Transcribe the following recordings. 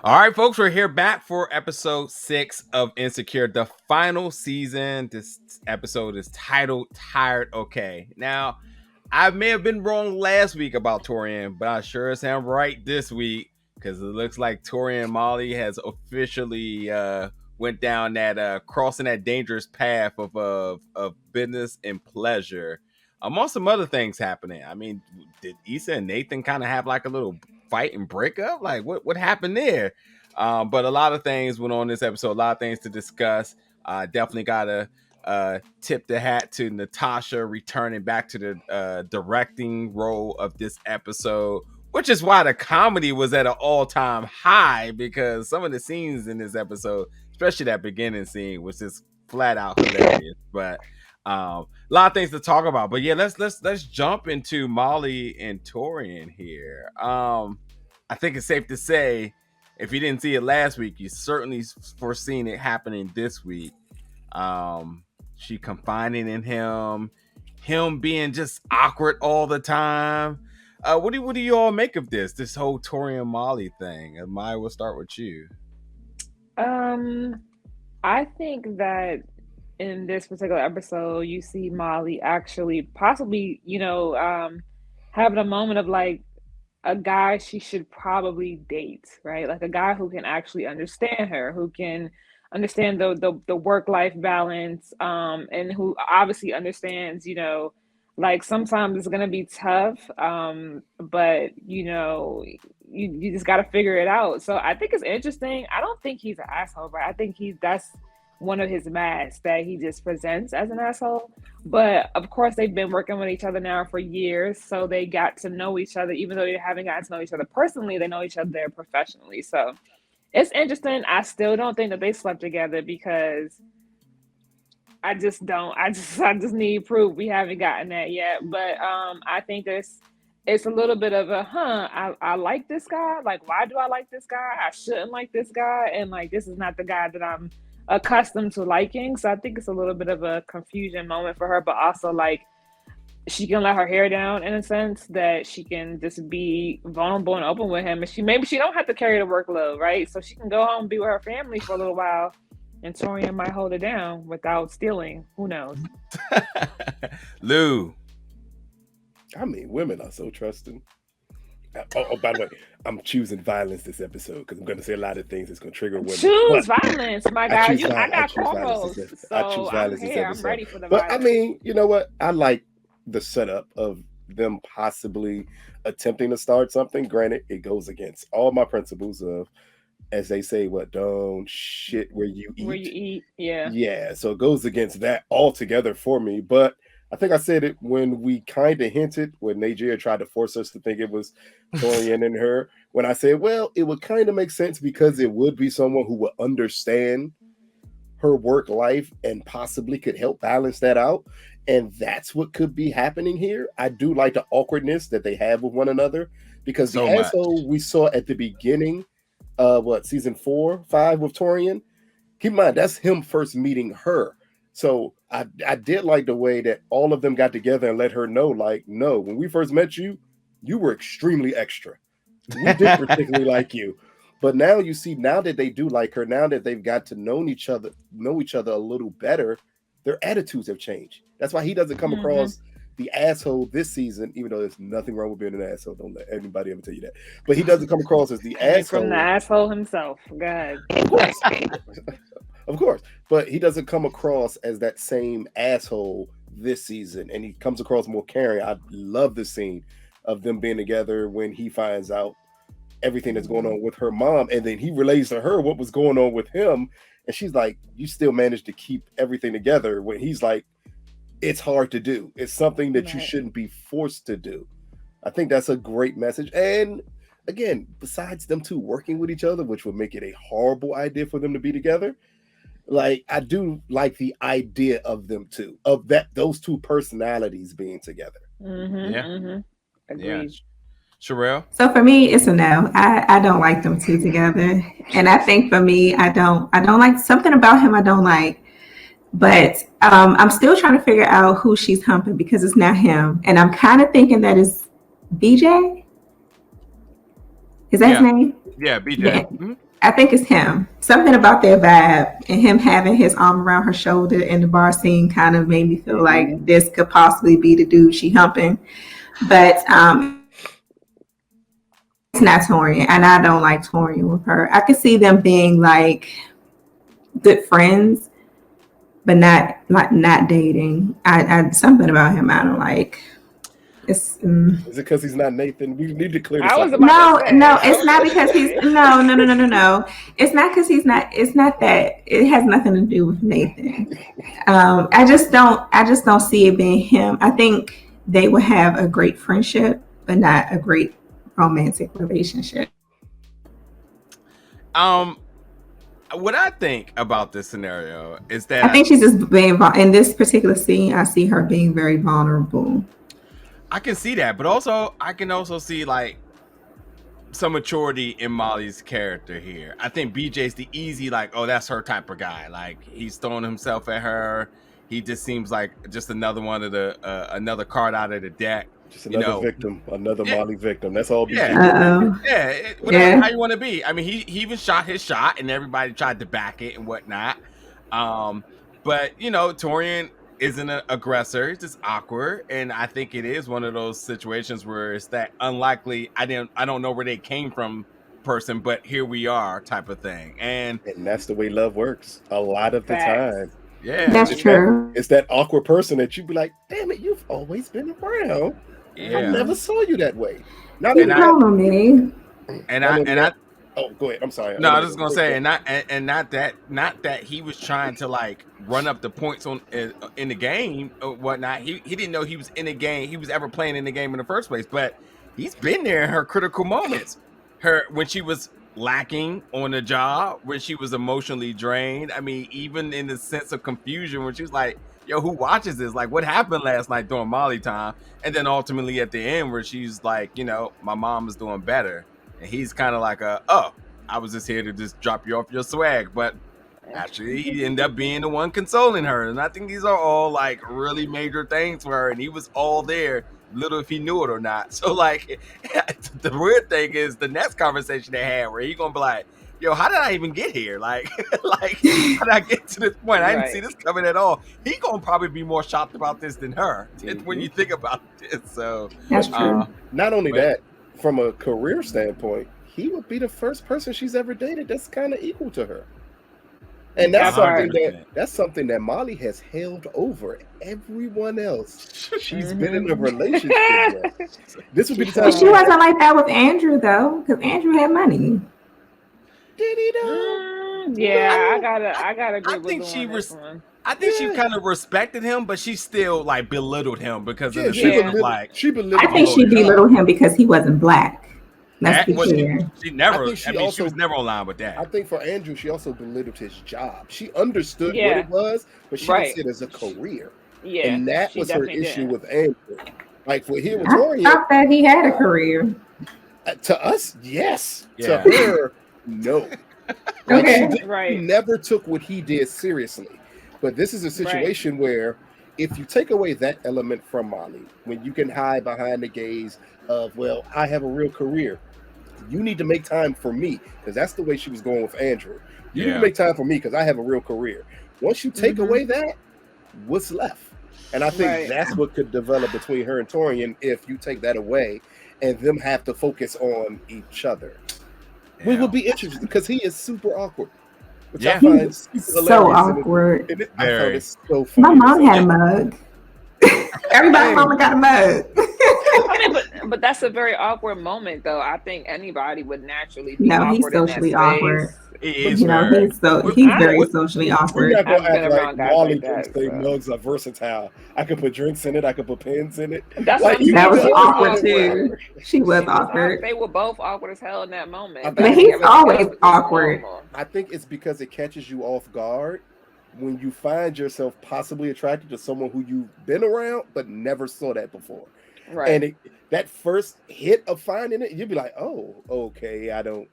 All right, folks, we're here back for episode 6 of Insecure, the final season. This episode is titled Tired Okay. Now, I may have been wrong last week about Taurean, but I sure as am right this week because it looks like Taurean Molly has officially went down that crossing that dangerous path of business and pleasure. Among some other things happening. I mean, did Issa and Nathan kind of have like a little fight and breakup? Like, what happened there? But a lot of things went on this episode. A lot of things to discuss. Definitely got to tip the hat to Natasha returning back to the directing role of this episode, which is why the comedy was at an all-time high, because some of the scenes in this episode, especially that beginning scene, was just flat out hilarious. But a lot of things to talk about. But yeah, let's jump into Molly and Taurean here. I think it's safe to say, if you didn't see it last week, you certainly foreseen it happening this week. She confiding in him being just awkward all the time. What do you all make of this whole Taurean Molly thing? Maya, we'll start with you. I think that in this particular episode, you see Molly actually possibly, having a moment of like a guy she should probably date, right? Like a guy who can actually understand her, who can understand the work life balance, and who obviously understands, like sometimes it's gonna be tough, but you just got to figure it out. So I think it's interesting. I don't think he's an asshole, right? I think that's one of his masks that he just presents as an asshole. But of course, they've been working with each other now for years, so they got to know each other. Even though they haven't gotten to know each other personally, they know each other professionally. So it's interesting. I still don't think that they slept together because I just don't. I just need proof. We haven't gotten that yet. But I think it's a little bit of a I like this guy. Like, why do I like this guy? I shouldn't like this guy, and like this is not the guy that I'm accustomed to liking. So I think it's a little bit of a confusion moment for her, but also like she can let her hair down in a sense that she can just be vulnerable and open with him, and maybe she don't have to carry the workload, right? So she can go home and be with her family for a little while, and Torian might hold it down without stealing. Who knows? Lou. I mean, women are so trusting. By the way, I'm choosing violence this episode because I'm going to say a lot of things that's going to trigger women. Choose violence, my guy. I got cornrows, I choose so violence I'm this here. I'm episode. ready for the But violence. I mean, you know what? I like the setup of them possibly attempting to start something. Granted, it goes against all my principles of, as they say, what, don't shit where you eat. Where you eat, yeah. Yeah, so it goes against that altogether for me. But I think I said it when we kind of hinted, when Nigeria tried to force us to think it was Taurean and her, when I said, well, it would kind of make sense because it would be someone who would understand her work life and possibly could help balance that out. And that's what could be happening here. I do like the awkwardness that they have with one another, because the asshole we saw at the beginning of season 4, 5 with Taurean, keep in mind, that's him first meeting her. So I did like the way that all of them got together and let her know, like, no, when we first met you, you were extremely extra. We did particularly like you. But now you see, now that they do like her, now that they've got to know each other a little better, their attitudes have changed. That's why he doesn't come across the asshole this season, even though there's nothing wrong with being an asshole. Don't let anybody ever tell you that. But he doesn't come across as the asshole. From the asshole himself. Go ahead. Of course. Of course. But he doesn't come across as that same asshole this season. And he comes across more caring. I love the scene of them being together when he finds out everything that's going on with her mom. And then he relays to her what was going on with him. And she's like, you still managed to keep everything together, when he's like, it's hard to do. It's something that you shouldn't be forced to do. I think that's a great message. And again, besides them two working with each other, which would make it a horrible idea for them to be together, like, I do like the idea of them two, of those two personalities being together. Agreed. Yeah. Sherelle? So for me, it's a no. I don't like them two together. And I think for me, I don't like something about him I don't like. But I'm still trying to figure out who she's humping, because it's not him. And I'm kind of thinking that is BJ. Is that his name? Yeah, BJ. Yeah. Mm-hmm. I think it's him. Something about their vibe and him having his arm around her shoulder in the bar scene kind of made me feel like this could possibly be the dude she humping. But it's not Taurean, and I don't like Taurean with her. I could see them being like good friends, but not dating. I something about him I don't like. Is it because he's not Nathan? We need to clear this up. No, it's not because he's no. It's not because he's not. It's not that. It has nothing to do with Nathan. I just don't see it being him. I think they would have a great friendship, but not a great romantic relationship. What I think about this scenario is that I think she's just being in this particular scene. I see her being very vulnerable. I can see that, but also I can also see like some maturity in Molly's character here. I think BJ's the easy, like, oh, that's her type of guy. Like he's throwing himself at her. He just seems like just another one of the another card out of the deck. Just another victim, another Molly victim. That's all. BJ. Whatever how you want to be. I mean, he even shot his shot, and everybody tried to back it and whatnot. But Taurean isn't an aggressor. It's just awkward, and I think it is one of those situations where it's that unlikely. I don't know where they came from, person, but here we are, type of thing. And that's the way love works a lot of the time. Yeah, that's true. It's that awkward person that you'd be like, damn it, you've always been around. Yeah. I never saw you that way. Not even on me. And I oh, go ahead. I'm sorry. No, I was just gonna say, not that he was trying to like run up the points on in the game or whatnot. He didn't know he was in the game. He was ever playing in the game in the first place. But he's been there in her critical moments. When she was lacking on the job, when she was emotionally drained. I mean, even in the sense of confusion, when she was like, yo, who watches this? Like, what happened last night during Molly time? And then ultimately at the end where she's like, my mom is doing better. And he's kind of like, I was just here to just drop you off your swag. But actually, he ended up being the one consoling her. And I think these are all like really major things for her. And he was all there, little if he knew it or not. So like, the weird thing is the next conversation they had where he's going to be like, yo, how did I even get here? Like, how did I get to this point? I didn't see this coming at all. He gonna probably be more shocked about this than her when you think about this. So that's true. Not only that, from a career standpoint, he would be the first person she's ever dated that's kind of equal to her. And that's something that Molly has held over everyone else she's been in a relationship with. This would be the time. She wasn't like that with Andrew though, because Andrew had money. Did he though? Yeah, I gotta agree with she one. I think she kind of respected him, but she still like belittled him because of the she belittled. I think she belittled him because he wasn't black. Let's be clear. She never. She was never on line with that. I think for Andrew, she also belittled his job. She understood what it was, but she didn't see it as a career. Yeah, and that was her issue with Andrew. Like for him, I thought that he had a career. To us, yes. Yeah. To her, no. He never took what he did seriously. But this is a situation where if you take away that element from Molly, when you can hide behind the gaze of, well, I have a real career, you need to make time for me, because that's the way she was going with Andrew. You need to make time for me because I have a real career. Once you take away that, what's left? And I think that's what could develop between her and Taurean if you take that away and them have to focus on each other. Yeah. We would be interested because he is super awkward. Which I find so awkward. I found it so funny. My mom had a mug. Everybody's mama got a mug. I mean, but that's a very awkward moment, though. I think anybody would naturally be awkward. He's socially awkward. He is. He's very socially awkward. We're not gonna act like Wally thinks they mugs are versatile. I could put drinks in it. I could put pens in it. That was awkward too. She was awkward. They were both awkward as hell in that moment. But he's always awkward. I think it's because it catches you off guard when you find yourself possibly attracted to someone who you've been around but never saw that before. Right. And that first hit of finding it, you'd be like, "Oh, okay. I don't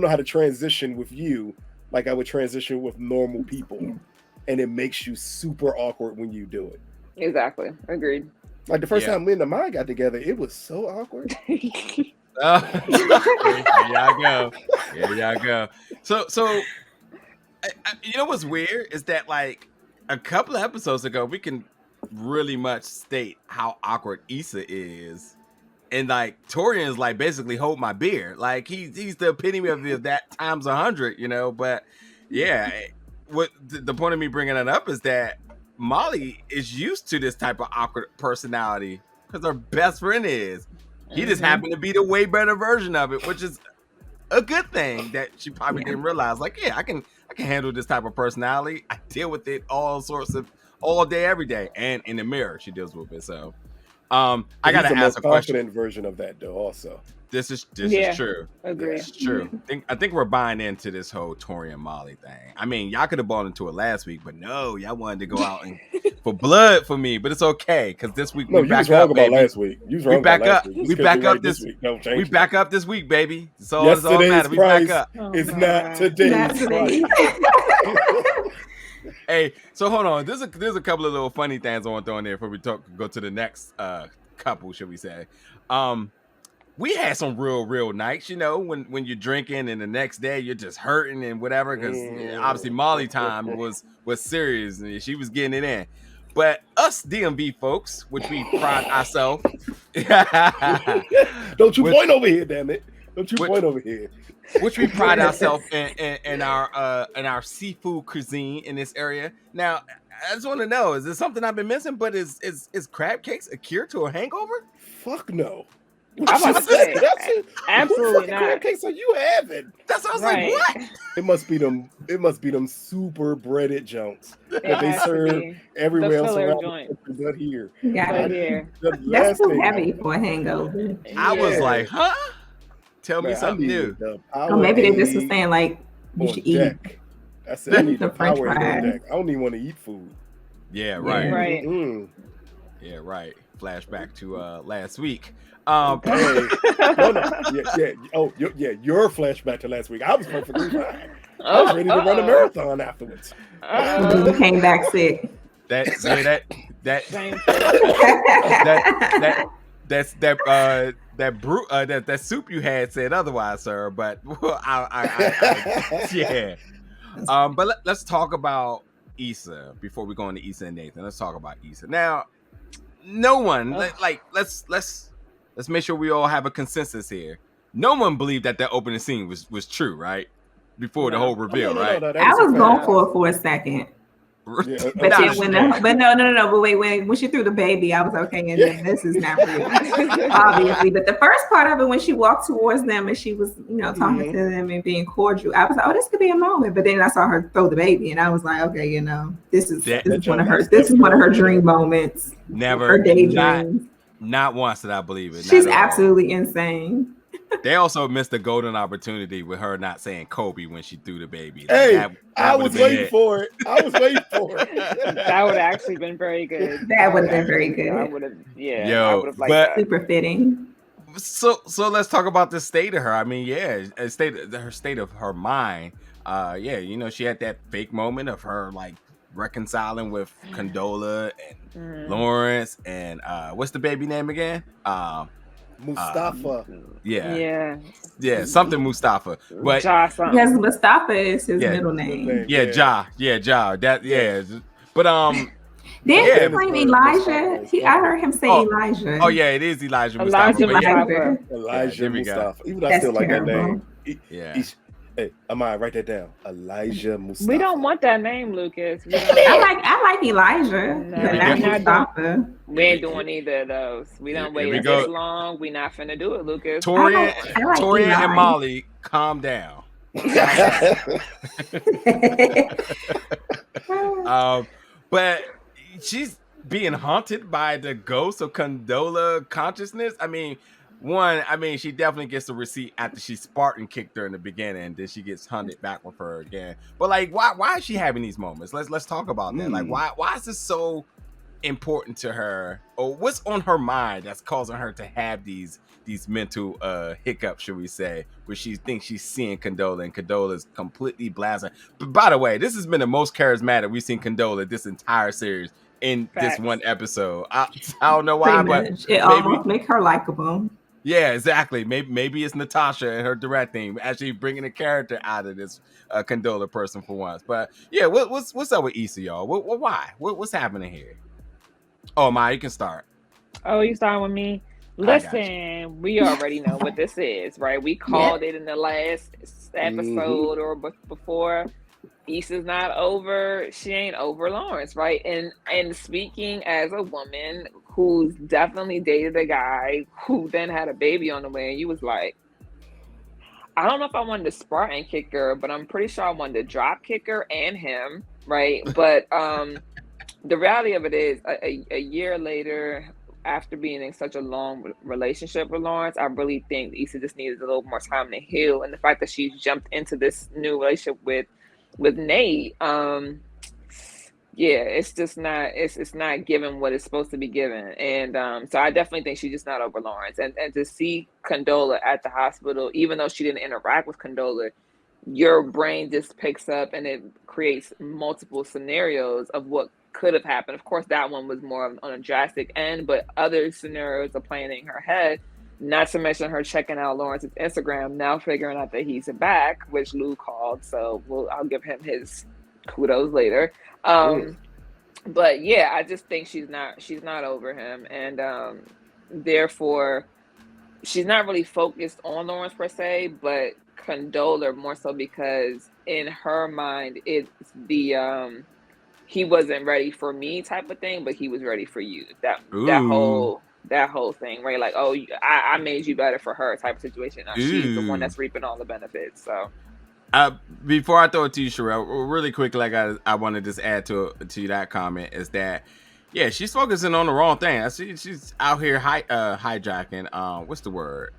know how to transition with you like I would transition with normal people." And it makes you super awkward when you do it. Exactly. Agreed. Like the first time Linda and I got together, it was so awkward. Here y'all go. Here y'all go. So you know what's weird is that like a couple of episodes ago, we can really much state how awkward Issa is. And like Taurean's like basically hold my beer. Like he's the epitome of that times 100, you know. But yeah, what the point of me bringing that up is that Molly is used to this type of awkward personality because her best friend is. He just happened to be the way better version of it, which is a good thing that she probably didn't realize. Like, yeah, I can handle this type of personality. I deal with it all day, every day, and in the mirror she deals with it. So. I gotta ask a question. Confident version of that, though. Also, this is true. Agree. It's true. I think we're buying into this whole Taurean Molly thing. I mean, y'all could have bought into it last week, but no, y'all wanted to go out and for blood for me. But it's okay because this week we back up, baby. Last week. You was wrong about last week. We back up this week. We back up this week, baby. So it's all matter. We back up. It's not today. Hey, so hold on. There's a couple of little funny things I want to throw in there before we go to the next couple, should we say? We had some real nights, you know, when you're drinking and the next day you're just hurting and whatever, because obviously Molly time was serious and she was getting it in. But us DMV folks, which we pride ourselves, don't you point over here, damn it! Don't you point over here. Which we pride ourselves in our seafood cuisine in this area. Now, I just want to know: is this something I've been missing? But is crab cakes a cure to a hangover? Fuck no. I'm about to say, absolutely not. Crab cakes are you having? That's what I was like. What? It must be them super breaded junks that they serve everywhere else around. But here, that's too heavy for a hangover. I was like, huh? Tell me something new. Or maybe they just was saying like you should eat. I said I need the French fries. I don't even want to eat food. Yeah, right. Right. Yeah, right. Flashback to last week. Your flashback to last week. I was perfectly fine. I was ready to run a marathon afterwards. You came back sick. That soup you had said otherwise, sir. But yeah. But let's talk about Issa before we go into Issa and Nathan. Let's talk about Issa. Now, no one let's make sure we all have a consensus here. No one believed that opening scene was true, right? Before the whole reveal, right? I was going for a second. Yeah, but when she threw the baby, I was okay, and then this is not real, obviously. But the first part of it, when she walked towards them and she was, talking to them and being cordial, I was like, oh, this could be a moment. But then I saw her throw the baby, and I was like, okay, this is one of her dream moments. Never, her daydreams. Not once did I believe it. She's absolutely insane. They also missed a golden opportunity with her not saying Kobe when she threw the baby. I was waiting for it. That would have actually been very good. That would have been very good. I would have, I would have liked that. Super fitting. So let's talk about the state of her. I mean, her state of her mind. She had that fake moment of her like reconciling with Condola and Lawrence and what's the baby name again? Mustafa. Something Mustafa. But yes, Mustafa is his middle name. Ja. But didn't he claim Elijah? I heard him say Elijah. Oh yeah, it is Elijah Mustafa. Elijah Mustafa. Even though I still like that name. Hey, Amaya, write that down. Elijah Mustafa. We don't want that name, Lucas. I like Elijah, but not Mustafa. We ain't doing either of those. We don't wait this long. We not finna do it, Lucas. Taurean and Molly, calm down. But she's being haunted by the ghost of Condola consciousness. I mean, she definitely gets the receipt after she Spartan kicked her in the beginning, and then she gets hunted back with her again. But like, why is she having these moments? Let's talk about that. Like, why is this so important to her, or what's on her mind that's causing her to have these mental hiccups, should we say, where she thinks she's seeing Condola, and Condola is completely blasting. But by the way, this has been the most charismatic we've seen Condola this entire series in this one episode. I don't know why, but it almost make her likable. Yeah, exactly. Maybe it's Natasha and her directing actually bringing a character out of this Condola person for once. But yeah, what's up with Issa, y'all? Why? What's happening here? Oh, my, you can start. Oh, you starting with me? I got you. Listen, we already know what this is, right? We called it in the last episode or before. Issa's not over. She ain't over Lawrence, right? And speaking as a woman who's definitely dated a guy who then had a baby on the way, and you was like, I don't know if I wanted to Spartan kick her, but I'm pretty sure I wanted to drop kick her and him, right? But the reality of it is, a year later, after being in such a long relationship with Lawrence, I really think Issa just needed a little more time to heal. And the fact that she jumped into this new relationship with Nate, yeah, it's just not, it's not given what it's supposed to be given. And so I definitely think she's just not over Lawrence. And to see Condola at the hospital, even though she didn't interact with Condola, your brain just picks up and it creates multiple scenarios of what could have happened. Of course, that one was more on a drastic end, but other scenarios are playing in her head. Not to mention her checking out Lawrence's Instagram, now figuring out that he's back, which Lou called. So I'll give him his kudos later. But yeah, I just think she's not over him, and therefore she's not really focused on Lawrence per se, but Condola more so, because in her mind it's the he wasn't ready for me type of thing, but he was ready for you. That whole thing, right? Like, oh, I made you better for her type of situation. Now she's the one that's reaping all the benefits. So before I throw it to you, Sherelle, really quick, like I want to just add to that comment is that, yeah, she's focusing on the wrong thing. She's out here hijacking. What's the word?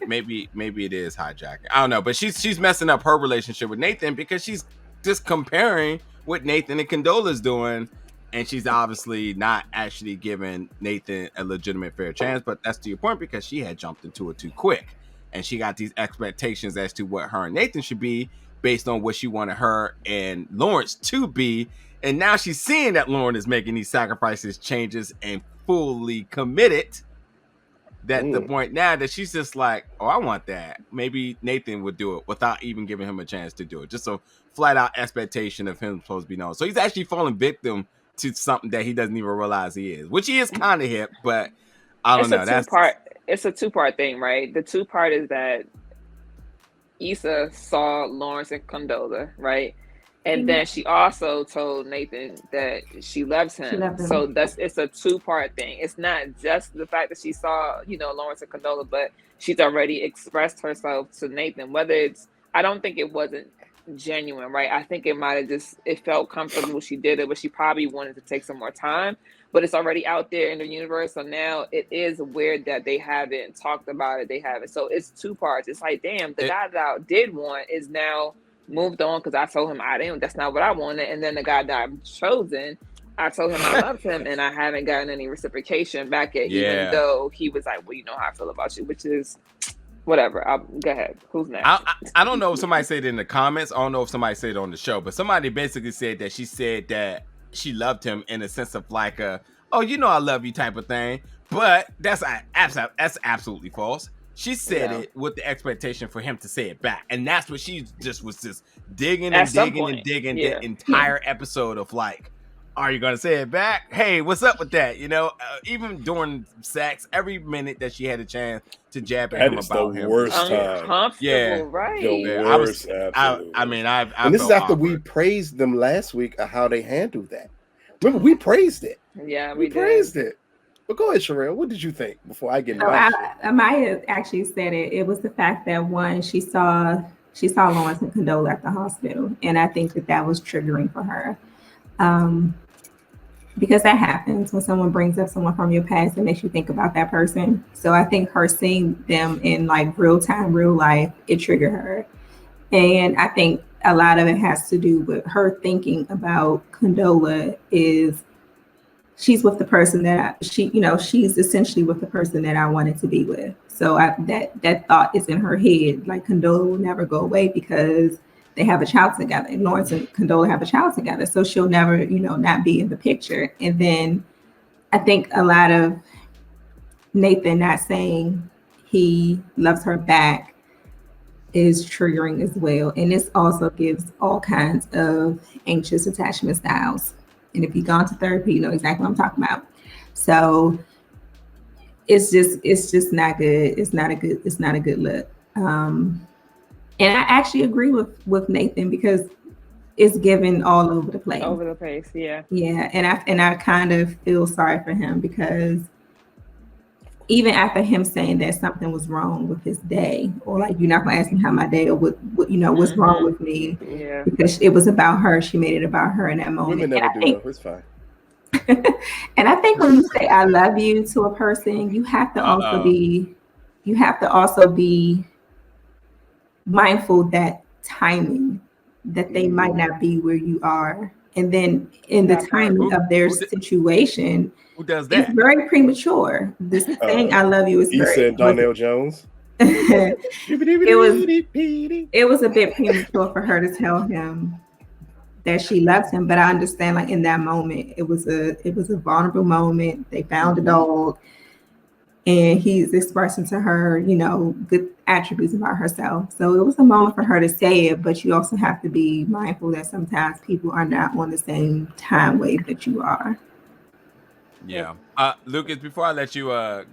Maybe it is hijacking. I don't know, but she's messing up her relationship with Nathan because she's just comparing what Nathan and Condola's doing, and she's obviously not actually giving Nathan a legitimate fair chance. But that's to your point, because she had jumped into it too quick, and she got these expectations as to what her and Nathan should be based on what she wanted her and Lawrence to be. And now she's seeing that Lauren is making these sacrifices, changes, and fully committed. That the point now that she's just like, oh, I want that. Maybe Nathan would do it without even giving him a chance to do it. Just a flat out expectation of him supposed to be known. So he's actually falling victim to something that he doesn't even realize he is, which he is kind of hip, but I don't know. It's a two-part thing, right? The two-part is that Issa saw Lawrence and Condola, right? And then she also told Nathan that she loves him. So it's a two-part thing. It's not just the fact that she saw, Lawrence and Condola, but she's already expressed herself to Nathan. Whether I don't think it wasn't genuine, right? I think it might have it felt comfortable. She did it, but she probably wanted to take some more time. But it's already out there in the universe. So now it is weird that they haven't talked about it. They haven't. So it's two parts. It's like, damn, the guy that I did want is now moved on because I told him that's not what I wanted. And then the guy that I've chosen, I told him I loved him, and I haven't gotten any reciprocation back yet, even though he was like, well, you know how I feel about you, which is whatever. Go ahead. Who's next? I don't know if somebody said it in the comments. I don't know if somebody said it on the show, but somebody basically said that she said that she loved him in a sense of like I love you type of thing. But that's absolutely false. She said it with the expectation for him to say it back, and that's what she was just digging and digging the entire episode of like, are you gonna say it back? Hey, what's up with that? Even during sex, every minute that she had a chance to jab at him about him, worst time. Uncomfortable, right? The worst. And this is after we praised them last week of how they handled that. Remember, we praised it. Yeah, we praised it. But go ahead, Sherelle. What did you think before I get into Amaya actually said it. It was the fact that one, she saw Lawrence and Condola at the hospital, and I think that was triggering for her, because that happens when someone brings up someone from your past and makes you think about that person. So I think her seeing them in like real time, real life, it triggered her, and I think a lot of it has to do with her thinking about Condola is. She's with the person that she's essentially with the person that I wanted to be with. So that thought is in her head. Like Condola will never go away because they have a child together. And Lawrence and Condola have a child together. So she'll never, not be in the picture. And then I think a lot of Nathan not saying he loves her back is triggering as well. And this also gives all kinds of anxious attachment styles. And if you've gone to therapy, you know exactly what I'm talking about. So it's just not good. It's not a good look. And I actually agree with Nathan because it's given all over the place. Over the place, yeah. Yeah, and I kind of feel sorry for him because even after him saying that something was wrong with his day, or like you're not gonna ask me how my day or what what's wrong with me, Yeah. because it was about her. She made it about her in that moment. Women never do that. It's fine. And I think when you say I love you to a person, you have to also be mindful that timing, that they might not be where you are. And then in the timing of their situation, who does that? It's very premature. This saying I love you is Issa and Donnell Jones. It was a bit premature for her to tell him that she loves him, but I understand, like, in that moment it was a vulnerable moment. They found a dog and he's expressing to her, good attributes about herself. So it was a moment for her to say it, but you also have to be mindful that sometimes people are not on the same time wave that you are. Yeah. Lucas, before I let you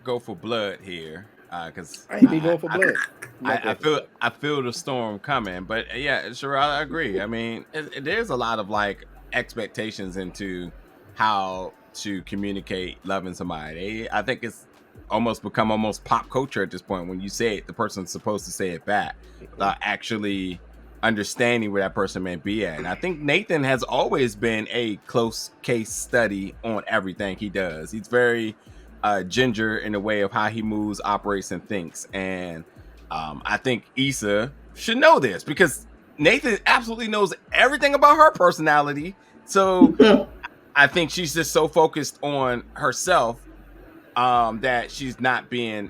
go for blood here, because I ain't be going for blood. I feel the storm coming, but yeah, sure, I agree. I mean, there's a lot of like expectations into how to communicate loving somebody. I think it's almost become pop culture at this point. When you say it, the person's supposed to say it back, actually understanding where that person may be at. And I think Nathan has always been a close case study on everything he does. He's very ginger in the way of how he moves, operates, and thinks. And I think Issa should know this because Nathan absolutely knows everything about her personality. So I think she's just so focused on herself that she's not being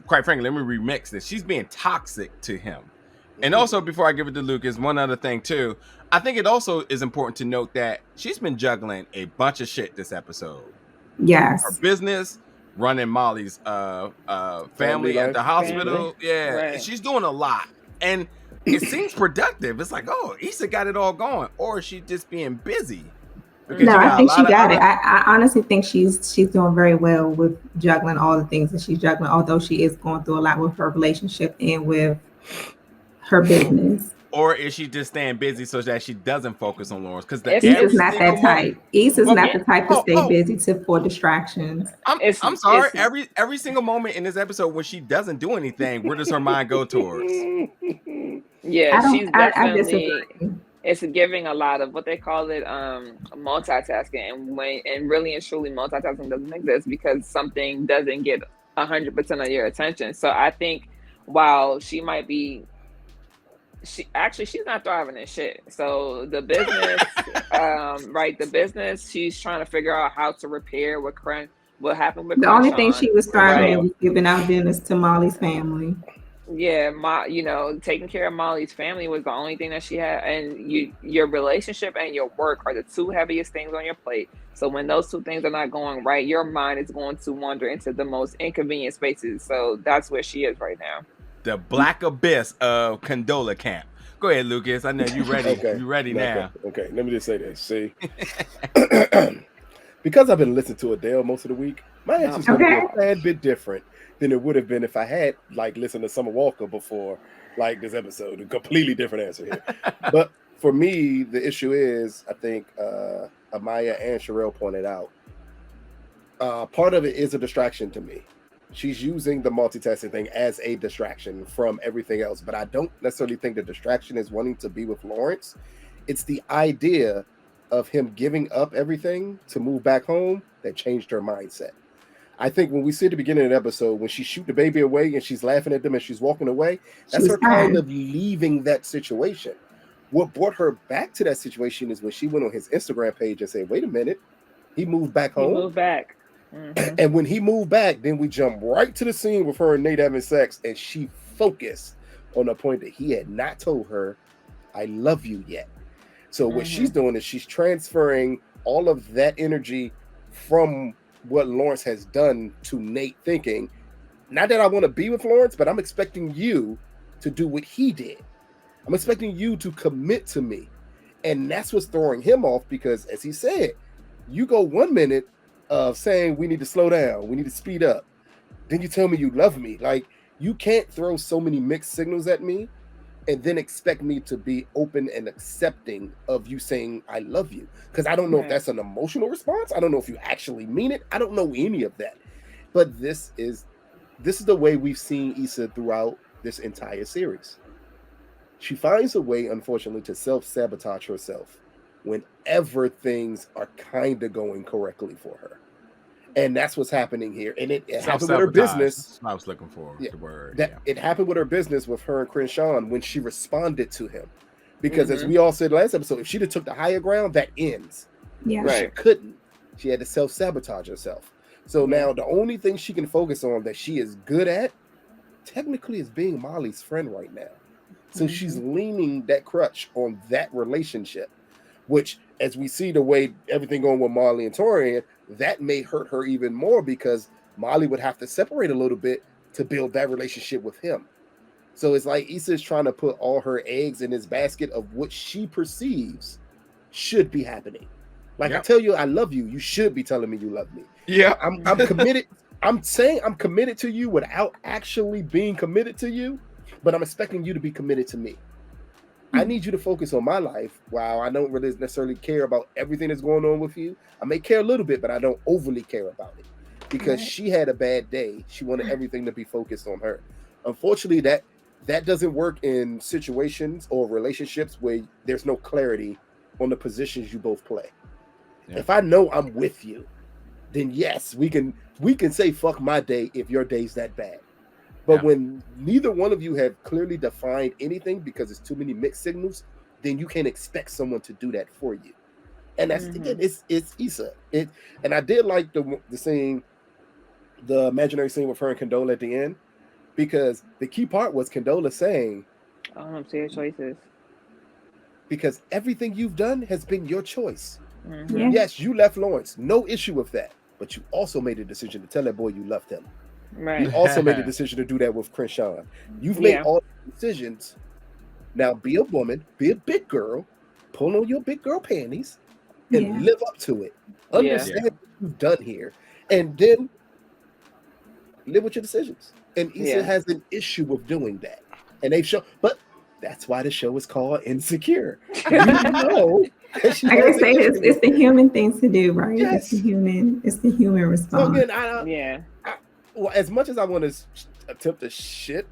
quite frankly, let me remix this. She's being toxic to him. And also, before I give it to Lucas, one other thing too, I think it also is important to note that she's been juggling a bunch of shit this episode. Yes. Her business, running Molly's family at the hospital. Yeah, right. She's doing a lot. And it seems productive. It's like, oh, Issa got it all going. Or she's just being busy. No, I think she got it. I honestly think she's doing very well with juggling all the things that she's juggling, although she is going through a lot with her relationship and with her business. Or is she just staying busy so that she doesn't focus on Lawrence? Because Issa's not that type. Issa's not the type to stay busy for distractions. I'm sorry. Every single moment in this episode when she doesn't do anything, where does her mind go towards? Yeah, she's definitely. It's giving a lot of what they call it multitasking, and really and truly multitasking doesn't exist because something doesn't get 100% of your attention. So I think while she might be, she's not thriving in shit. So the business, the business, she's trying to figure out how to repair what happened with the only thing she was thriving in was giving out dinners to Molly's family. Yeah, taking care of Molly's family was the only thing that she had, and your relationship and your work are the two heaviest things on your plate. So when those two things are not going right, your mind is going to wander into the most inconvenient spaces. So that's where she is right now. The black abyss of Condola Camp. Go ahead, Lucas. I know you ready. Okay. You ready now? Okay. Let me just say this. See, because I've been listening to Adele most of the week, my answer's going to be a tad bit different than it would have been if I had listened to Summer Walker before this episode. A completely different answer here. But for me, the issue is, I think Amaya and Sherelle pointed out, part of it is a distraction to me. She's using the multitasking thing as a distraction from everything else. But I don't necessarily think the distraction is wanting to be with Lawrence. It's the idea of him giving up everything to move back home that changed her mindset. I think when we see at the beginning of the episode, when she shoot the baby away and she's laughing at them and she's walking away, that's her kind of leaving that situation. What brought her back to that situation is when she went on his Instagram page and said, wait a minute, he moved back home. He moved back. Mm-hmm. And when he moved back, then we jump right to the scene with her and Nate having sex, and she focused on the point that he had not told her, I love you yet. So what she's doing is she's transferring all of that energy from what Lawrence has done to Nate, thinking, not that I want to be with Lawrence, but I'm expecting you to do what he did. I'm expecting you to commit to me. And that's what's throwing him off, because as he said, you go 1 minute of saying we need to slow down, we need to speed up. Then you tell me you love me. Like, you can't throw so many mixed signals at me and then expect me to be open and accepting of you saying I love you. Because I don't know if that's an emotional response. I don't know if you actually mean it. I don't know any of that. But this is the way we've seen Issa throughout this entire series. She finds a way, unfortunately, to self-sabotage herself whenever things are kind of going correctly for her. And that's what's happening here. And it happened with her business. I was looking for the word. It happened with her business with her and Crenshaw when she responded to him. Because as we all said last episode, if she'd have took the higher ground, that ends. Yeah. But she couldn't. She had to self-sabotage herself. So now the only thing she can focus on that she is good at, technically, is being Molly's friend right now. So she's leaning that crutch on that relationship, which, as we see the way everything going with Molly and Taurean, that may hurt her even more, because Molly would have to separate a little bit to build that relationship with him. So it's like Issa is trying to put all her eggs in this basket of what she perceives should be happening. Like, I tell you I love you, you should be telling me you love me. Yeah. I'm committed. I'm saying I'm committed to you without actually being committed to you, but I'm expecting you to be committed to me. I need you to focus on my life. While I don't really necessarily care about everything that's going on with you, I may care a little bit, but I don't overly care about it, because she had a bad day. She wanted everything to be focused on her. Unfortunately, that doesn't work in situations or relationships where there's no clarity on the positions you both play. Yeah. If I know I'm with you, then yes, we can say fuck my day if your day's that bad. But when neither one of you have clearly defined anything because it's too many mixed signals, then you can't expect someone to do that for you. And that's again, it's Issa. And I did like the scene, the imaginary scene with her and Condola at the end, because the key part was Condola saying, I don't know, your choices. Because everything you've done has been your choice. Yeah. Yes, you left Lawrence, no issue with that. But you also made a decision to tell that boy you loved him. Right. You also made a decision to do that with Crenshaw. You've made all the decisions. Now be a woman, be a big girl, pull on your big girl panties, and live up to it. Understand what you've done here, and then live with your decisions. And Issa has an issue with doing that, and they've shown. But that's why the show is called Insecure. You know, I gotta say, it's the human thing to do, right? Yes. It's the human response. So again, well, as much as I want to attempt to shit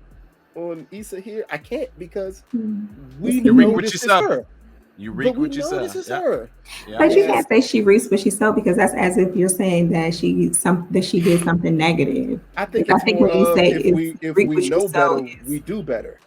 on Issa here, I can't, because we know this is her. You reap what you sow. This is her. Yeah. But you can't say she reaps what she sowed, because that's as if you're saying that she did something negative. I think when you say if we know better, we do better.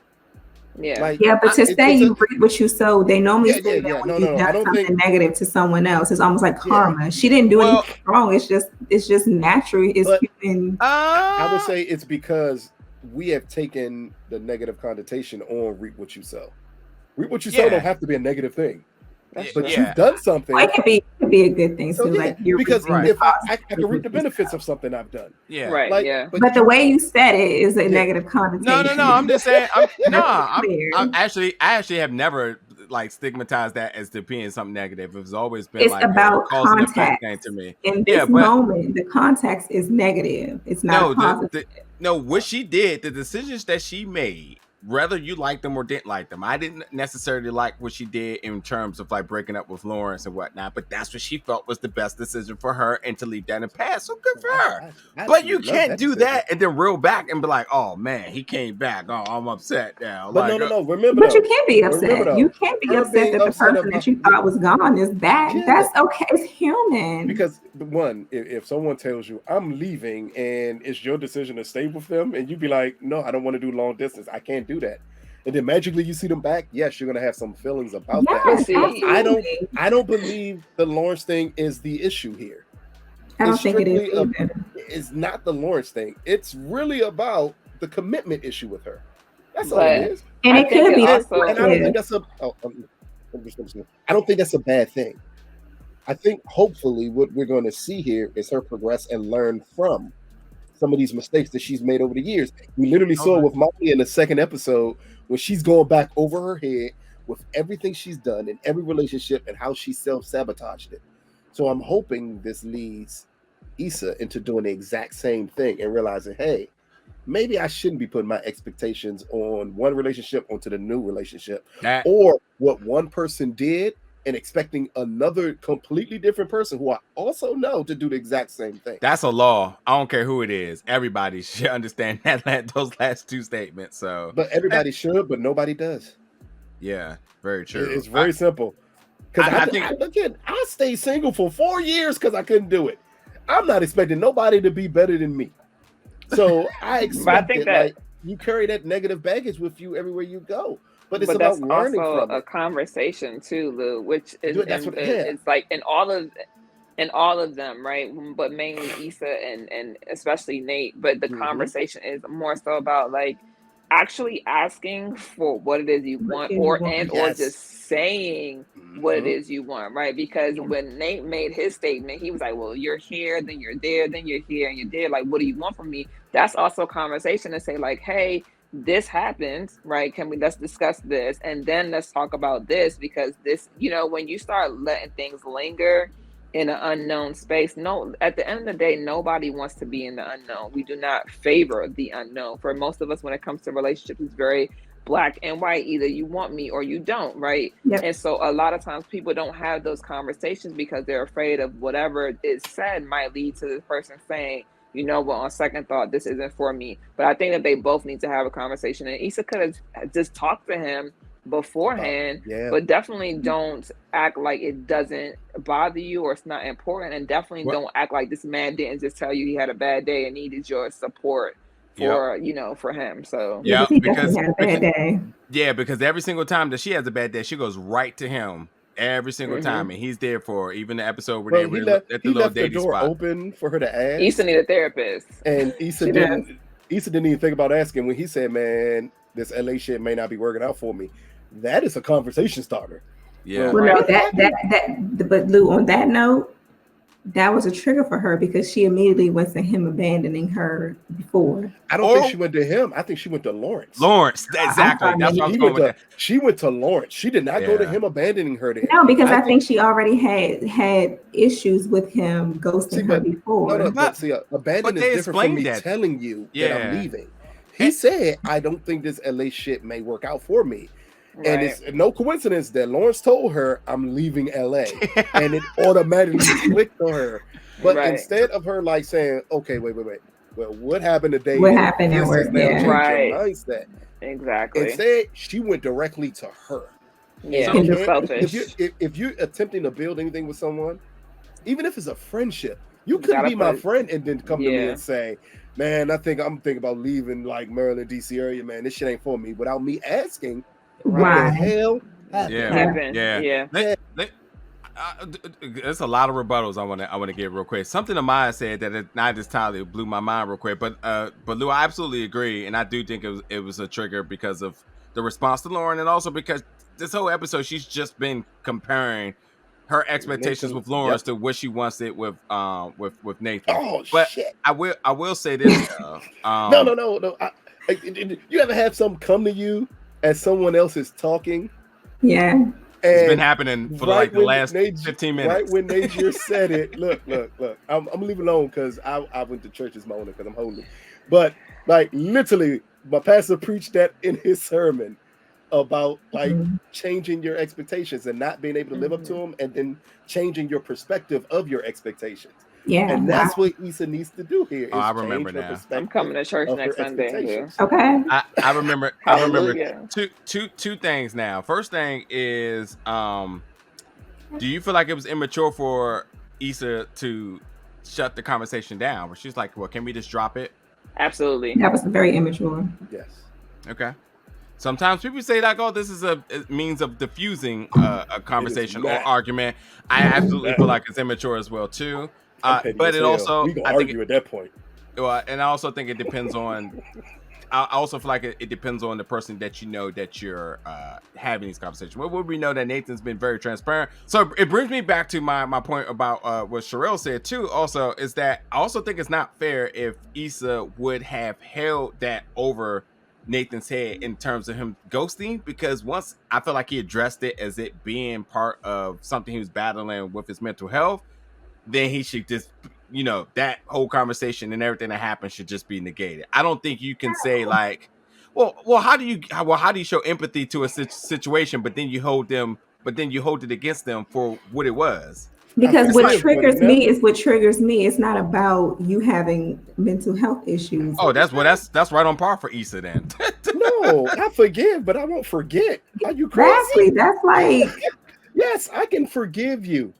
Yeah. But to say you reap what you sow, they normally say that when you've done something negative to someone else, it's almost like karma. She didn't do anything wrong. It's just natural. It's human. I would say it's because we have taken the negative connotation on reap what you sow. Reap what you sow don't have to be a negative thing. But you've done something. Well, it could be a good thing. So like because if I can reap the benefits of something I've done. Yeah. Right. Like, but the way you said it is a negative connotation. No. I'm just saying. I actually have never like stigmatized that as to being something negative. It's always been like about context thing to me. In this moment, the context is negative. It's not positive. What she did, the decisions that she made, whether you liked them or didn't like them. I didn't necessarily like what she did in terms of like breaking up with Lawrence and whatnot, but that's what she felt was the best decision for her, and to leave that in the past. So good for her. But you can't do that and then reel back and be like, oh man, he came back. Oh, I'm upset now. But like, no. Remember, but you can't be upset. You can't be upset that the person that you thought was gone is back. That's okay. It's human. Because one, if someone tells you I'm leaving and it's your decision to stay with them, and you be like, no, I don't want to do long distance. I can't do that. And then magically you see them back. Yes, you're gonna have some feelings about that. Absolutely. I don't believe the Lawrence thing is the issue here. I don't think it is. It's not the Lawrence thing. It's really about the commitment issue with her. That's all it is. And it could be. And I don't think that's I don't think that's a bad thing. I think hopefully what we're going to see here is her progress and learn from some of these mistakes that she's made over the years. We literally saw with Molly in the second episode when she's going back over her head with everything she's done in every relationship and how she self-sabotaged it. So I'm hoping this leads Issa into doing the exact same thing and realizing, hey, maybe I shouldn't be putting my expectations on one relationship onto the new relationship, or what one person did and expecting another completely different person who I also know to do the exact same thing. That's a law. I don't care who it is. Everybody should understand those last two statements. So, but everybody should, but nobody does. Yeah, very true. It's very simple. Because I stayed single for 4 years because I couldn't do it. I'm not expecting nobody to be better than me. So I expect like you carry that negative baggage with you everywhere you go. But it's about learning from a conversation too, Lou, which is it's like in all of them, right? But mainly Issa and especially Nate. But the conversation is more so about like actually asking for what it is you want, or just saying what it is you want, right? Because when Nate made his statement, he was like, well, you're here, then you're there, then you're here, and you're there. Like, what do you want from me? That's also a conversation to say like, hey, this happened, right? Let's discuss this, and then let's talk about this, because this, when you start letting things linger in an unknown space, at the end of the day, nobody wants to be in the unknown. We do not favor the unknown. For most of us, when it comes to relationships, it's very black and white. Either you want me or you don't, right? Yep. And so a lot of times people don't have those conversations because they're afraid of whatever is said might lead to this person saying, well, on second thought, this isn't for me. But I think that they both need to have a conversation. And Issa could have just talked to him beforehand, but definitely don't act like it doesn't bother you or it's not important. And definitely don't act like this man didn't just tell you he had a bad day and needed your support for, for him. So because he had a bad day. Yeah, because every single time that she has a bad day, she goes right to him. Every single time, and he's there for even the episode where they left the door spot open for her to ask. Issa need a therapist, and Issa didn't even think about asking when he said, "Man, this LA shit may not be working out for me." That is a conversation starter. Yeah. Well, no, but Lou, on that note, that was a trigger for her because she immediately went to him abandoning her before. I don't think she went to him. I think she went to Lawrence. Exactly. That's what I was going with. She went to Lawrence. She did not go to him abandoning her there. No, because I think she already had issues with him ghosting her before. No, but see, abandoning is different from me telling you that I'm leaving. He said, I don't think this LA shit may work out for me. Right. And it's no coincidence that Lawrence told her, I'm leaving LA. And it automatically clicked on her. But instead of her like saying, okay, wait. Well, what happened today? What happened at work? Mindset. Exactly. Instead, she went directly to her. Yeah. So if you're attempting to build anything with someone, even if it's a friendship, you could be my friend and then come to me and say, man, I'm thinking about leaving like Maryland, DC area, man. This shit ain't for me, without me asking. Why? The hell happened? There's a lot of rebuttals I want to get real quick. Something Amaya said that not just entirely blew my mind real quick, but Lou, I absolutely agree, and I do think it was a trigger because of the response to Lauren, and also because this whole episode she's just been comparing her expectations with Lawrence to what she wants it with Nathan. Oh, but shit. I will say this. No. You ever have something come to you as someone else is talking? Yeah. And it's been happening for like the last 15 minutes. Right when Nature said it, look. I'm leaving alone because I went to church this morning because I'm holy. But like literally, my pastor preached that in his sermon about like changing your expectations and not being able to live up to them, and then changing your perspective of your expectations. Yeah, and that's what Issa needs to do here. I remember now. I'm coming to church next Sunday. Okay. I remember. two things now. First thing is, do you feel like it was immature for Issa to shut the conversation down? Where she's like, "Well, can we just drop it?" Absolutely. That was very immature. Yes. Okay. Sometimes people say like, "Oh, this is a means of diffusing a conversation or argument." I absolutely feel like it's immature as well too. But it also, we can argue at that point. Well, and I also think it depends on I also feel like it depends on the person that you know that you're having these conversations. Well, we know that Nathan's been very transparent. So it brings me back to my point about what Sherelle said too. Also, is that I also think it's not fair if Issa would have held that over Nathan's head in terms of him ghosting, because once I feel like he addressed it as it being part of something he was battling with his mental health, then he should just, that whole conversation and everything that happened should just be negated. I don't think you can say like, well, how do you show empathy to a situation, but then you hold it against them for what it was? Because It's what like, triggers me is what triggers me. It's not about you having mental health issues. Oh, that's right on par for Issa then. No, I forgive, but I won't forget. Are you crazy? Exactly. That's like, Yes, I can forgive you.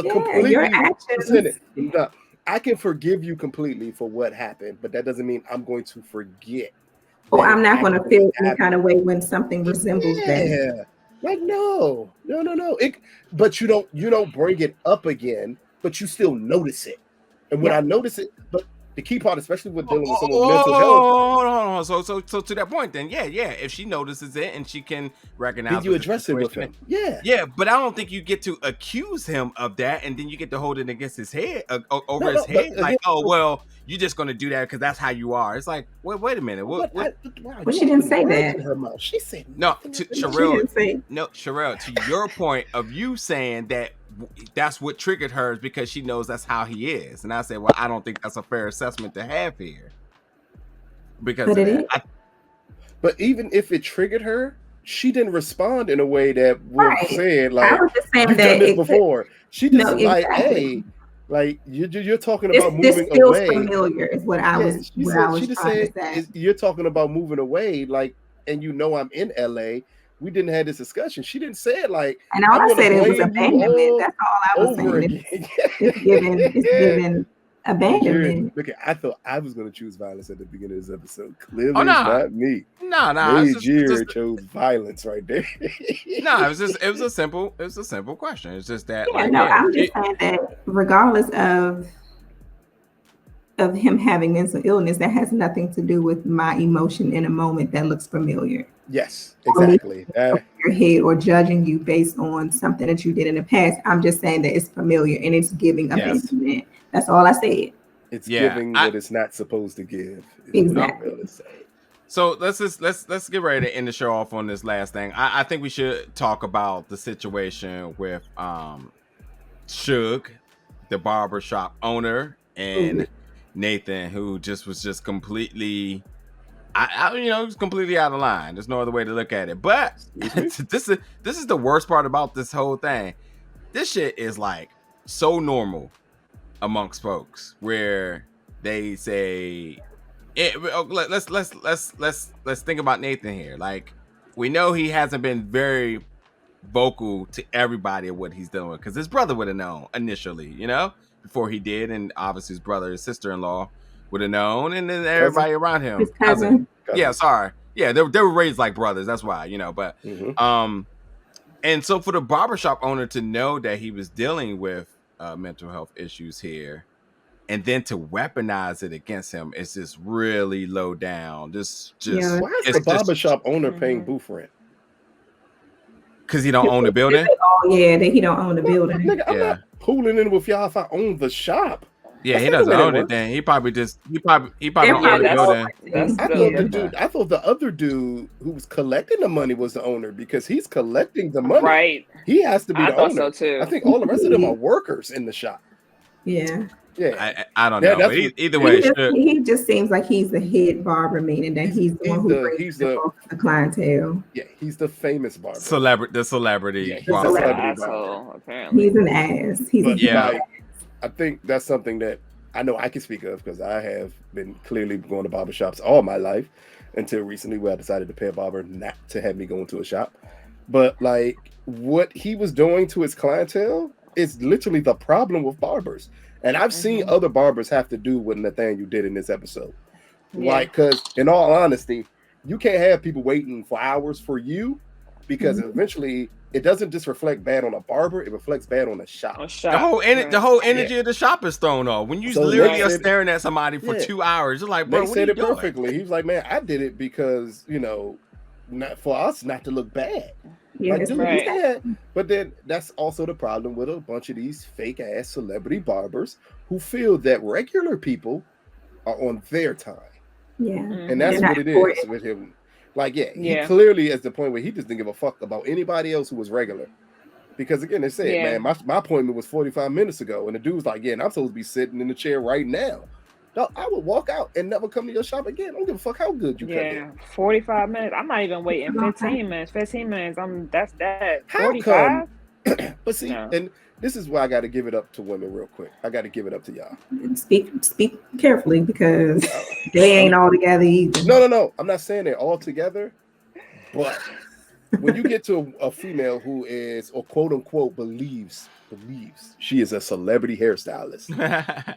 your actions. No, I can forgive you completely for what happened, but that doesn't mean I'm going to forget. Or I'm not going to feel any kind of way when something resembles that. Yeah, like no. But you don't bring it up again, but you still notice it. And when I notice it, but the key part, especially with dealing with someone's mental health. So to that point, then, yeah. If she notices it and she can recognize, then you address it with him. Yeah. But I don't think you get to accuse him of that, and then you get to hold it against his head, over his head. Like, oh well, you're just gonna do that because that's how you are. It's like, wait a minute. What? But she didn't say that. Her mouth. She said no. Sherelle, to your point of you saying that that's what triggered her because she knows that's how he is, and I said, well, I don't think that's a fair assessment to have here, because but it is. But even if it triggered her, she didn't respond in a way that would say like, I was just saying you've done this before. She just hey, like you're talking about moving away. Familiar is what I was. She just said you're talking about moving away, like, and I'm in LA. We didn't have this discussion. She didn't say it like. And all I said it was abandonment. That's all I was saying. It's given abandonment. Look, I thought I was going to choose violence at the beginning of this episode. Clearly, it's not me. No. Najier chose violence right there. No, it was a simple question. It's just that. I'm just saying that regardless of him having mental illness, that has nothing to do with my emotion in a moment that looks familiar. Yes, exactly. Your head or judging you based on something that you did in the past. I'm just saying that it's familiar and it's giving abandonment. That's all I said. It's giving what it's not supposed to give. Exactly. So let's get ready to end the show off on this last thing. I think we should talk about the situation with Suge, the barbershop owner, and Nathan, who was completely, was completely out of line. There's no other way to look at it. But this is the worst part about this whole thing. This shit is like so normal amongst folks where they say, let's think about Nathan here. Like, we know he hasn't been very vocal to everybody of what he's doing because his brother would have known initially, before he did, and obviously his brother, his sister-in-law would have known, and then everybody around him. His cousin. Yeah, sorry. Yeah, they were raised like brothers. That's why, but and so for the barbershop owner to know that he was dealing with mental health issues here, and then to weaponize it against him is just really low down. Why is the barbershop owner paying booth rent? Because he don't own the building. That he don't own the building. Nigga, I'm not pooling in with y'all if I own the shop. Yeah, he doesn't own it. Then he probably don't own the building. I thought the other dude who was collecting the money was the owner because he's collecting the money. Right. He has to be the owner. So too. I think all the rest of them are workers in the shop. Yeah. Yeah. I don't know. But either way, he just seems like he's the head barber, meaning that he's the one who brings the clientele. Yeah, he's the famous barber. The celebrity. Yeah, barber. He's an asshole, apparently. He's an ass. I think that's something that I know I can speak of because I have been clearly going to barbershops all my life until recently where I decided to pay a barber not to have me go into a shop. But like what he was doing to his clientele is literally the problem with barbers. And I've seen other barbers have to do what Nathaniel did in this episode. Yeah. Like, because in all honesty, you can't have people waiting for hours for you because eventually it doesn't just reflect bad on a barber; it reflects bad on the shop. The whole energy of the shop is thrown off when you literally are staring at somebody for 2 hours. You're like, bro, Nate what said are you it doing? perfectly. He was like, man, I did it because not for us not to look bad. Yeah, like, dude, but then that's also the problem with a bunch of these fake ass celebrity barbers who feel that regular people are on their time. Yeah, and that's what it is with him. Like, he clearly is the point where he just didn't give a fuck about anybody else who was regular. Because again, they said, man, my appointment was 45 minutes ago, and the dude's like, and I'm supposed to be sitting in the chair right now. No, I would walk out and never come to your shop again. I don't give a fuck how good you cut it. 45 minutes. I'm not even waiting 15 minutes. 15 minutes. That's that. 45? But see, and this is why I got to give it up to women real quick. I got to give it up to y'all. Speak carefully because they ain't all together either. No. I'm not saying they're all together, but when you get to a female who is, or quote unquote, believes she is a celebrity hairstylist,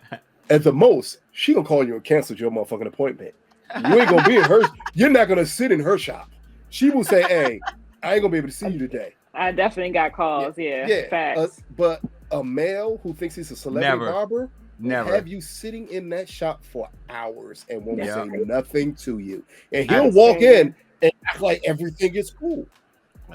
at the most, she gonna call you and cancel your motherfucking appointment. You ain't gonna be in her. You're not gonna sit in her shop. She will say, "Hey, I ain't gonna be able to see you today." I definitely got calls. Yeah. Facts. But a male who thinks he's a celebrity barber will have you sitting in that shop for hours and won't say nothing to you, and he'll walk in and act like everything is cool.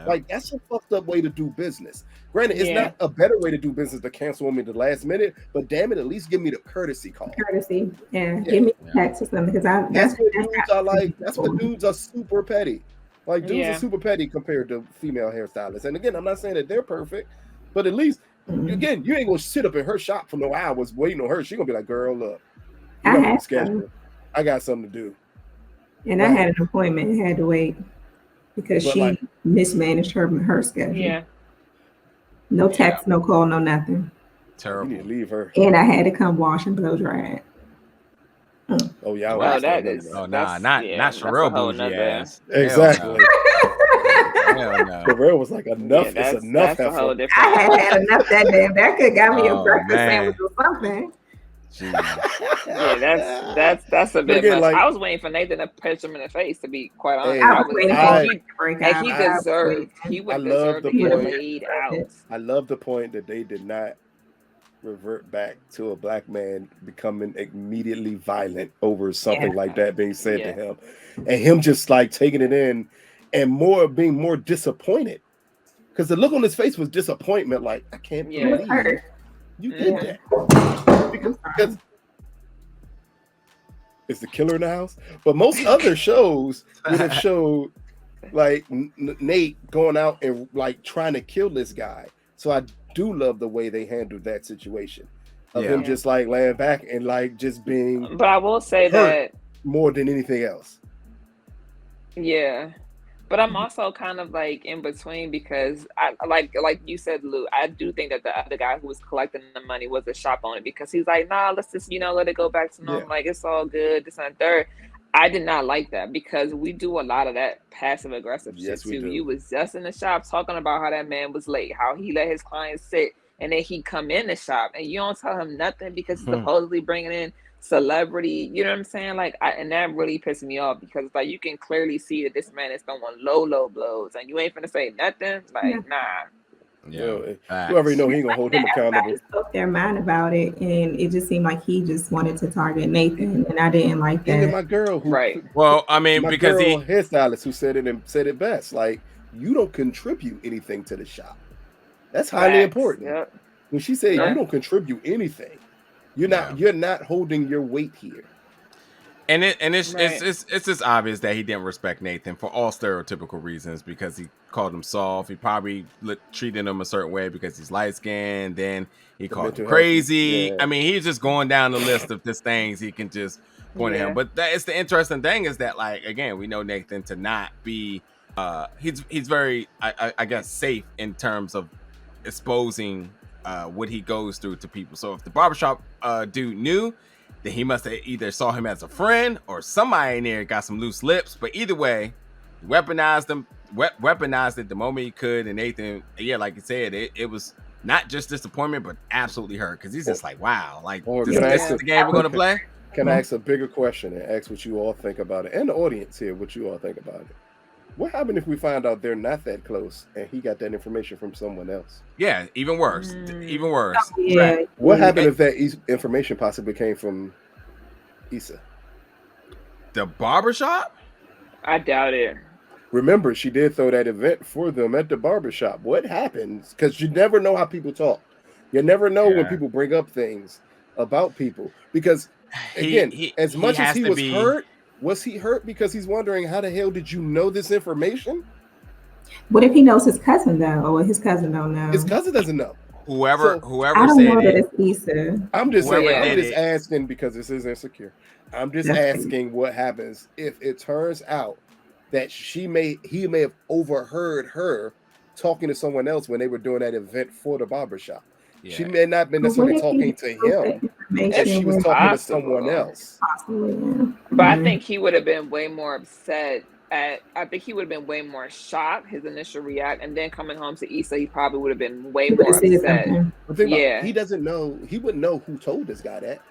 Like, that's a fucked up way to do business. Granted, it's not a better way to do business to cancel me at the last minute, but damn it, at least give me the courtesy call. Give me text or something, because that's what dudes are like. That's what dudes are super petty. Like, dudes are super petty compared to female hairstylists. And again, I'm not saying that they're perfect, but at least again, you ain't gonna sit up in her shop for no hours waiting on her. She gonna be like, "Girl, look, I got something to do." And I had an appointment and had to wait because she mismanaged her schedule. Yeah. No text, no call, no nothing. Terrible. You need to leave her. And I had to come wash and blow dry it. Oh yeah. Not Sherelle bougie ass. Exactly. Hell no. Sherelle was like, enough. It's enough. That's a whole different. I had enough that day. That could got me a breakfast sandwich or something. That's a bit much. I was waiting for Nathan to punch him in the face, to be quite honest. He deserved. He would deserve to get laid out. I love the point that they did not revert back to a black man becoming immediately violent over something like that being said to him, and him just like taking it in and being more disappointed, because the look on his face was disappointment. Like, I can't believe you did that. Because is the killer in the house? But most other shows would have showed like Nate going out and like trying to kill this guy. So I do love the way they handled that situation of him just like laying back and like just being. But I will say that more than anything else. Yeah. But I'm also kind of like in between, because I like you said, Lou, I do think that the other guy who was collecting the money was a shop owner, because he's like, nah, let's just, let it go back to normal. Like, it's all good, this and third. I did not like that, because we do a lot of that passive aggressive shit too. You was just in the shop talking about how that man was late, how he let his clients sit, and then he come in the shop and you don't tell him nothing because he's supposedly bringing in celebrity, you know what I'm saying? Like, and that really pissed me off, because like you can clearly see that this man is throwing low blows, and you ain't finna say nothing. Like, nah. You already know he ain't gonna hold him accountable. Spoke their mind about it, and it just seemed like he just wanted to target Nathan, and I didn't like that. And my girl, well, I mean, because he hairstylist who said it best. Like, you don't contribute anything to the shop. That's highly important. Yep. When she said you don't contribute anything, you're not holding your weight here. And it's just obvious that he didn't respect Nathan for all stereotypical reasons, because he called him soft. He probably treated him a certain way because he's light skinned. Then he called him crazy. Yeah. I mean, he's just going down the list of just things he can just point at him. But it's the interesting thing is that, like, again, we know Nathan to not be he's very I guess safe in terms of exposing what he goes through to people. So if the barbershop dude knew, then he must have either saw him as a friend or somebody in there got some loose lips. But either way, he weaponized it the moment he could. And Nathan, like you said, it was not just disappointment, but absolutely hurt, because he's just like, wow, like this is the game we're going to play. Can I ask a bigger question and ask what you all think about it, and the audience here, what you all think about it? What happened if we find out they're not that close and he got that information from someone else? Yeah, even worse. Even worse. Yeah. What happened if that information possibly came from Issa? The barbershop? I doubt it. Remember, she did throw that event for them at the barbershop. What happens? Because you never know how people talk. You never know when people bring up things about people. Because, again, as much as he was hurt, was he hurt because he's wondering, how the hell did you know this information? What if he knows his cousin, though, or his cousin don't know? His cousin doesn't know. Whoever I don't know that it's Issa. I'm just saying, I'm just asking because this is insecure. I'm just asking what happens if it turns out that he may have overheard her talking to someone else when they were doing that event for the barbershop. Yeah. She may not have been necessarily talking to him, and she was talking to someone else. But I think he would have been way more upset. I think he would have been way more shocked, his initial react, and then coming home to Issa, he probably would have been way more upset. He doesn't know. He wouldn't know who told this guy that,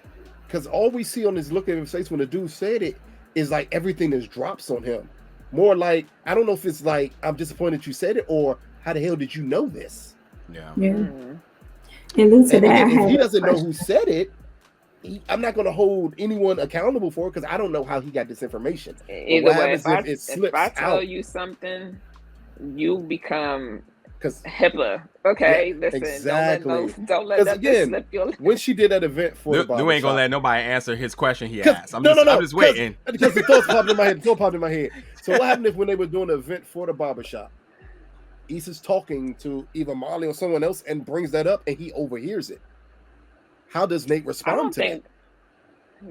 because all we see on his look at his face when the dude said it is like everything just drops on him. More like, I don't know if it's like, I'm disappointed you said it, or how the hell did you know this? Yeah. And if he doesn't know who said it, I'm not going to hold anyone accountable for it because I don't know how he got this information. Either way, if I tell you something, you become HIPAA. Okay, listen. Exactly. Don't let that slip your lips. When she did that event for the barbershop, you ain't gonna let nobody answer his question he asked. I'm just waiting. Because the thoughts popped in my head. So what happened if when they were doing the event for the barbershop, Issa's talking to either Molly or someone else and brings that up and he overhears it? How does Nate respond to that?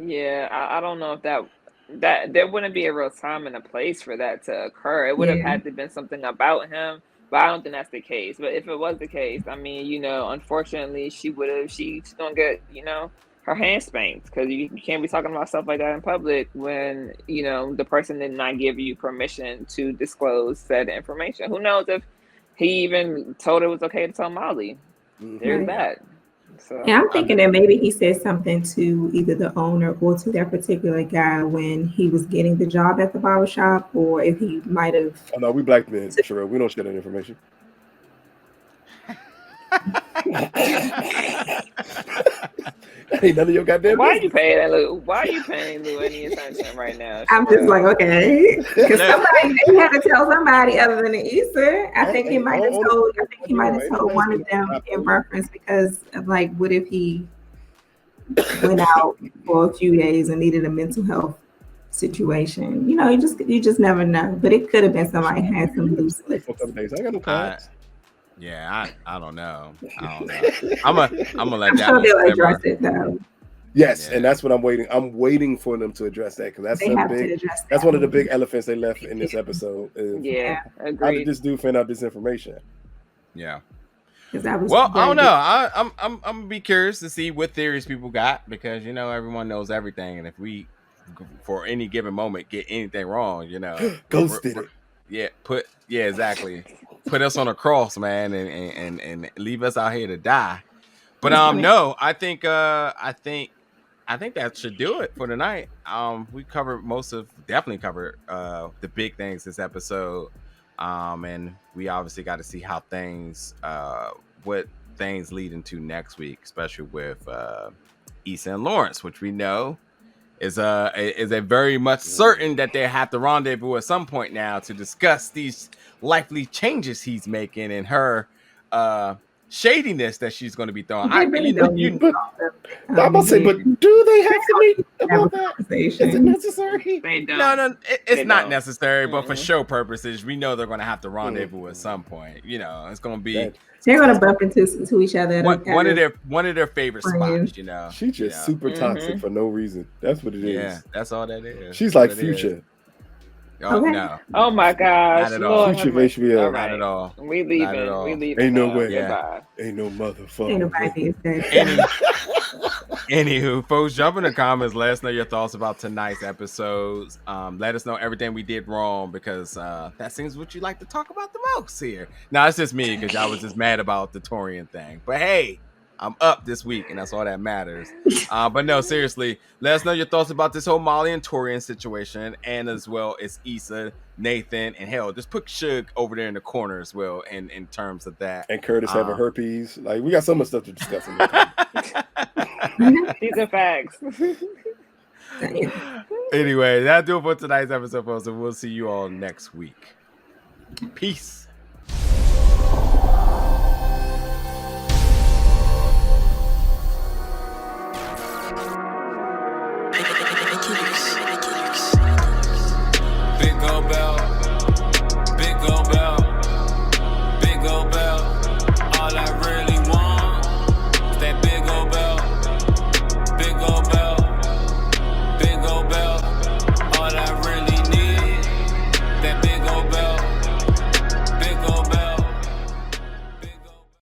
Yeah, I don't know if that there wouldn't be a real time and a place for that to occur. It would have had to been something about him, but I don't think that's the case. But if it was the case, I mean, unfortunately, she's gonna get, her hand spanked because you can't be talking about stuff like that in public when, the person did not give you permission to disclose said information. Who knows if he even told it was okay to tell Molly? There's that. So, and I'm thinking that maybe he said something to either the owner or to that particular guy when he was getting the job at the barbershop, or if he might have. Oh no, we black men, sure, we don't share that information. Ain't none of your goddamn Why are you paying Lou any attention right now? I'm just like, okay, because they had to tell somebody other than Issa. I think he might have told one of them in reference because of like, what if he went out for a few days and needed a mental health situation? You just never know. But it could have been somebody had some loose lips. I got no plans. Yeah, I don't know. I'm gonna let that. I'm sure they'll address it though. Yes, and that's what I'm waiting. I'm waiting for them to address that because that's one of the big elephants they left in this episode. Yeah, agreed. How did this dude find out this information? Yeah. Well, I don't know. I'm gonna be curious to see what theories people got because everyone knows everything, and if we, for any given moment, get anything wrong, ghosted it. Yeah, exactly. Put us on a cross, man, and leave us out here to die. But no, I think that should do it for tonight. We definitely covered the big things this episode, and we obviously got to see how what things lead into next week, especially with Issa and Lawrence, which we know is a very much certain that they have to rendezvous at some point now to discuss these likely changes he's making and her shadiness that she's going to be throwing. I'm gonna say, but do they have to meet about that? Is it necessary? No, it's not necessary. But for show purposes, we know they're going to have to rendezvous at some point. It's going to be. They're gonna bump into each other. One of their favorite spots, She's just super toxic for no reason. That's what it is. Yeah, that's all that is. She's like Future. Oh no! Oh my gosh! Not at all. Future of HBO. All right. Not at all. We leaving. We leaving. Ain't no way. Goodbye. Ain't no motherfucker. Ain't nobody Anywho, folks, jump in the comments. Let us know your thoughts about tonight's episodes. Let us know everything we did wrong because that seems what you like to talk about the most here. Now it's just me because I was just mad about the Taurean thing. But hey, I'm up this week, and that's all that matters. But no, seriously, let us know your thoughts about this whole Molly and Taurean situation, and as well as Issa, Nathan, and hell, just put Suge over there in the corner as well. In terms of that, And Curtis having herpes. Like, we got so much stuff to discuss. These are facts. Anyway, that'll do it for tonight's episode, folks, and we'll see you all next week. Peace.